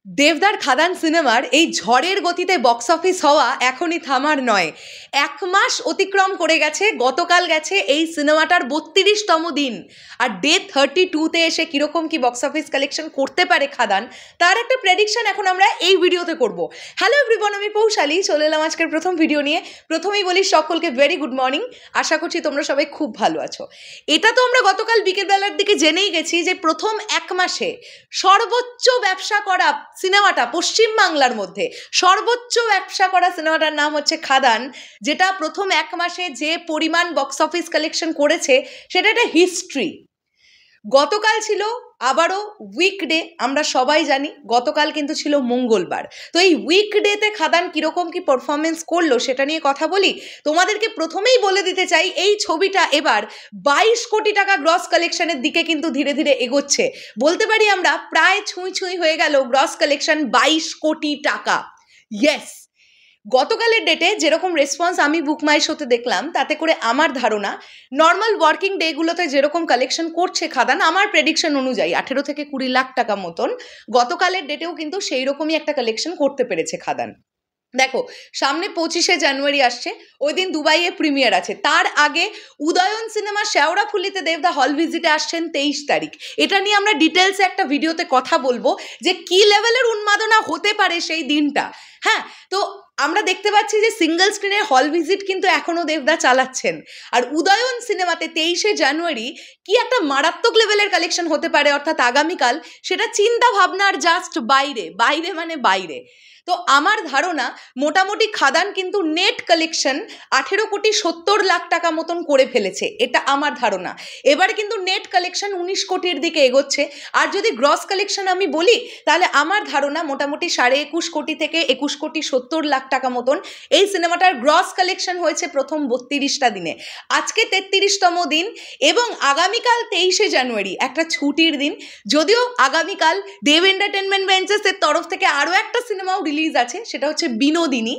দেবদার খাদান সিনেমার এই ঝড়ের গতিতে বক্স অফিস হওয়া এখনই থামার নয়। 1 মাস অতিক্রম করে গেছে, গতকাল গেছে এই সিনেমাটার 32তম দিন। আর ডে 32তে এসে কীরকম কি বক্স অফিস কালেকশন করতে পারে খাদান, তার একটা প্রেডিকশন এখন আমরা এই ভিডিওতে করব। হ্যালো এভরিওয়ান, আমি পৌশালী চলে এলাম আজকের প্রথম ভিডিও নিয়ে। প্রথমেই বলি সকলকে ভেরি গুড মর্নিং, আশা করছি তোমরা সবাই খুব ভালো আছো। এটা তো আমরা গতকাল বিকেলবেলার দিকে জেনেই গেছি যে প্রথম 1 মাসে সর্বোচ্চ ব্যবসা করা সিনেমাটা পশ্চিমবাংলার মধ্যে সর্বোচ্চ ব্যবসা করা সিনেমাটার নাম হচ্ছে খাদান, যেটা প্রথম 1 মাসে যে পরিমাণ বক্স অফিস কালেকশন করেছে সেটা একটা হিস্ট্রি। গতকাল ছিল আবারও উইকডে, আমরা সবাই জানি গতকাল কিন্তু ছিল মঙ্গলবার। তো এই উইকডেতে খাদান কীরকম কি পারফরমেন্স করলো সেটা নিয়ে কথা বলি। তোমাদেরকে প্রথমেই বলে দিতে চাই, এই ছবিটা এবার 22 কোটি টাকা গ্রস কালেকশনের দিকে কিন্তু ধীরে ধীরে এগোচ্ছে। বলতে পারি আমরা প্রায় ছুঁই হয়ে গেল গ্রস কালেকশন 22 কোটি টাকা। ইয়েস, গতকালের ডেটে যেরকম রেসপন্স আমি বুক মাই শোতে দেখলাম, তাতে করে আমার ধারণা নর্মাল ওয়ার্কিং ডেগুলোতে যেরকম কালেকশন করছে খাদান, আমার প্রেডিকশন অনুযায়ী 18 থেকে 20 লাখ টাকা মতন গতকালের ডেটেও কিন্তু সেই রকমই একটা কালেকশন করতে পেরেছে খাদান। দেখো, সামনে 25শে জানুয়ারি আসছে, ওই দিন দুবাইয়ে প্রিমিয়ার আছে। তার আগে উদয়ন সিনেমা শেওড়াফুলিতে দেবদা হল ভিজিটে আসছেন 23 তারিখ। এটা নিয়ে আমরা ডিটেলসে একটা ভিডিওতে কথা বলবো যে কি লেভেলের উন্মাদনা হতে পারে সেই দিনটা। হ্যাঁ, তো আমরা দেখতে পাচ্ছি যে সিঙ্গেল স্ক্রিনের হল ভিজিট কিন্তু এখনও দেবদা চালাচ্ছেন। আর উদয়ন সিনেমাতে 23শে জানুয়ারি কি একটা মারাত্মক লেভেলের কালেকশন হতে পারে, অর্থাৎ আগামীকাল, সেটা চিন্তা ভাবনার জাস্ট বাইরে। বাইরে মানে বাইরে। তো আমার ধারণা মোটামুটি খাদান কিন্তু নেট কালেকশন 18 কোটি 70 লাখ টাকা মতন করে ফেলেছে, এটা আমার ধারণা। এবারে কিন্তু নেট কালেকশন 19 কোটির দিকে এগোচ্ছে। আর যদি গ্রস কালেকশন আমি বলি, তাহলে আমার ধারণা মোটামুটি 21.5 কোটি থেকে 21 কোটি 70 লাখ টাকা মতন এই সিনেমাটার গ্রস কালেকশন হয়েছে প্রথম 32টা দিনে। আজকে 33তম দিন এবং আগামীকাল 23শে জানুয়ারি একটা ছুটির দিন। যদিও আগামীকাল দেব এন্টারটেনমেন্ট ভেঞ্চার্সের তরফ থেকে আরও একটা সিনেমাও রিলিজ আছে, সেটা হচ্ছে বিনোদিনী।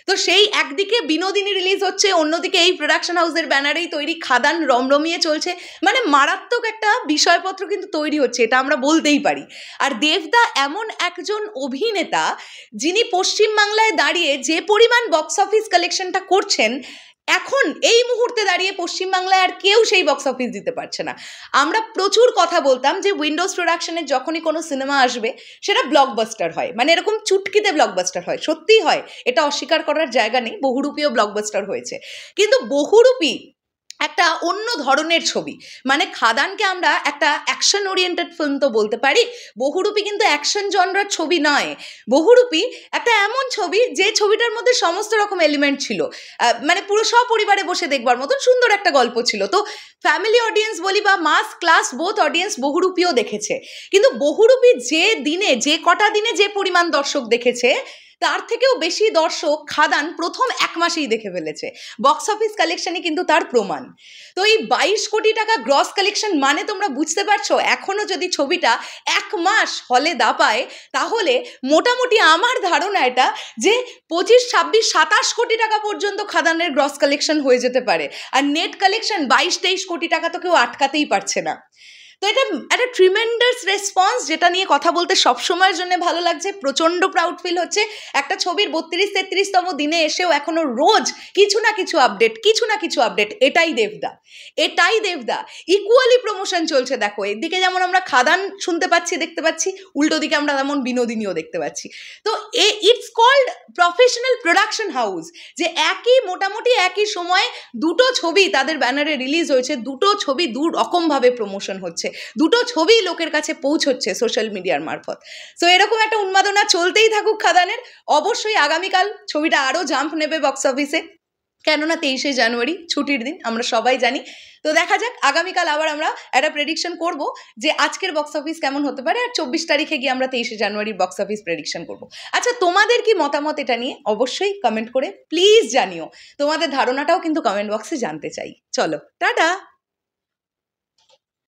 তো সেই একদিকে বিনোদিনী রিলিজ হচ্ছে, অন্যদিকে এই প্রোডাকশন হাউসের ব্যানারেই তৈরি খাদান রমরমিয়ে চলছে। মানে মারাত্মক একটা বিষয়পত্র কিন্তু তৈরি হচ্ছে, এটা আমরা বলতেই পারি। আর দেবদা এমন একজন অভিনেতা যিনি পশ্চিমবাংলায় দাঁড়িয়ে যে পরিমাণ বক্স অফিস কালেকশনটা করছেন, এখন এই মুহূর্তে দাঁড়িয়ে পশ্চিমবাংলায় আর কেউ সেই বক্স অফিস দিতে পারছে না। আমরা প্রচুর কথা বলতাম যে উইন্ডোজ প্রোডাকশনের যখনই কোনো সিনেমা আসবে সেটা ব্লকবাস্টার হয়, মানে এরকম চুটকিতে ব্লকবাস্টার হয়, সত্যিই হয়, এটা অস্বীকার করার জায়গা নেই। বহুরূপীও ব্লকবাস্টার হয়েছে, কিন্তু বহুরূপী একটা অন্য ধরনের ছবি। মানে খাদানকে আমরা একটা অ্যাকশন ওরিয়েন্টেড ফিল্ম তো বলতে পারি, বহুরূপী কিন্তু অ্যাকশন জনরার ছবি নয়। বহুরূপী একটা এমন ছবি যে ছবিটার মধ্যে সমস্ত রকম এলিমেন্ট ছিল, মানে পুরো সপরিবারে বসে দেখবার মতন সুন্দর একটা গল্প ছিল। তো ফ্যামিলি অডিয়েন্স বলি বা মাস ক্লাস বোথ অডিয়েন্স বহুরূপীও দেখেছে। কিন্তু বহুরূপী যে দিনে, যে কটা দিনে যে পরিমাণ দর্শক দেখেছে, তার থেকেও বেশি দর্শক খাদান প্রথম 1 মাসেই দেখে ফেলেছে। বক্স অফিস কালেকশনই কিন্তু তার প্রমাণ। তো এই 22 কোটি টাকা গ্রস কালেকশন মানে তোমরা বুঝতে পারছো, এখনও যদি ছবিটা 1 মাস হলে দাপায়, তাহলে মোটামুটি আমার ধারণা এটা যে 25, 26, 27 কোটি টাকা পর্যন্ত খাদানের গ্রস কালেকশন হয়ে যেতে পারে। আর নেট কালেকশন 22-23 কোটি টাকা তো কেউ আটকাতেই পারছে না। তো এটা একটা ট্রিমেন্ডাস রেসপন্স, যেটা নিয়ে কথা বলতে সবসময়ের জন্য ভালো লাগছে। প্রচণ্ড প্রাউড ফিল হচ্ছে একটা ছবির 32-33তম দিনে এসেও এখনো রোজ কিছু না কিছু আপডেট। এটাই দেবদা। ইকুয়ালি প্রমোশন চলছে। দেখো, এদিকে যেমন আমরা খাদান শুনতে পাচ্ছি, দেখতে পাচ্ছি, উল্টো দিকে আমরা তেমন বিনোদিনীও দেখতে পাচ্ছি। তো it's called professional production house, যে মোটামুটি একই সময়ে দুটো ছবি তাদের ব্যানারে রিলিজ হয়েছে, দুটো ছবি দু রকমভাবে প্রমোশন হচ্ছে, দুটো ছবি লোকের কাছে পৌঁছচ্ছে সোশ্যাল মিডিয়ার মারফত। সো এরকম একটা উন্মাদনা চলতেই থাকুক খাদানের। অবশ্যই আগামীকাল ছবিটা আরও জাম্প নেবে বক্স অফিসে, কেননা 23শে জানুয়ারি ছুটির দিন, আমরা সবাই জানি। তো দেখা যাক, আগামীকাল আবার আমরা একটা প্রেডিকশন করব যে আজকের বক্স অফিস কেমন হতে পারে, আর 24 তারিখে গিয়ে আমরা 23শে জানুয়ারির বক্স অফিস প্রেডিকশন করব। আচ্ছা, তোমাদের কি মতামত এটা নিয়ে অবশ্যই কমেন্ট করে প্লিজ জানিও। তোমাদের ধারণাটাও কিন্তু কমেন্ট বক্সে জানতে চাই। চলো, টাটা।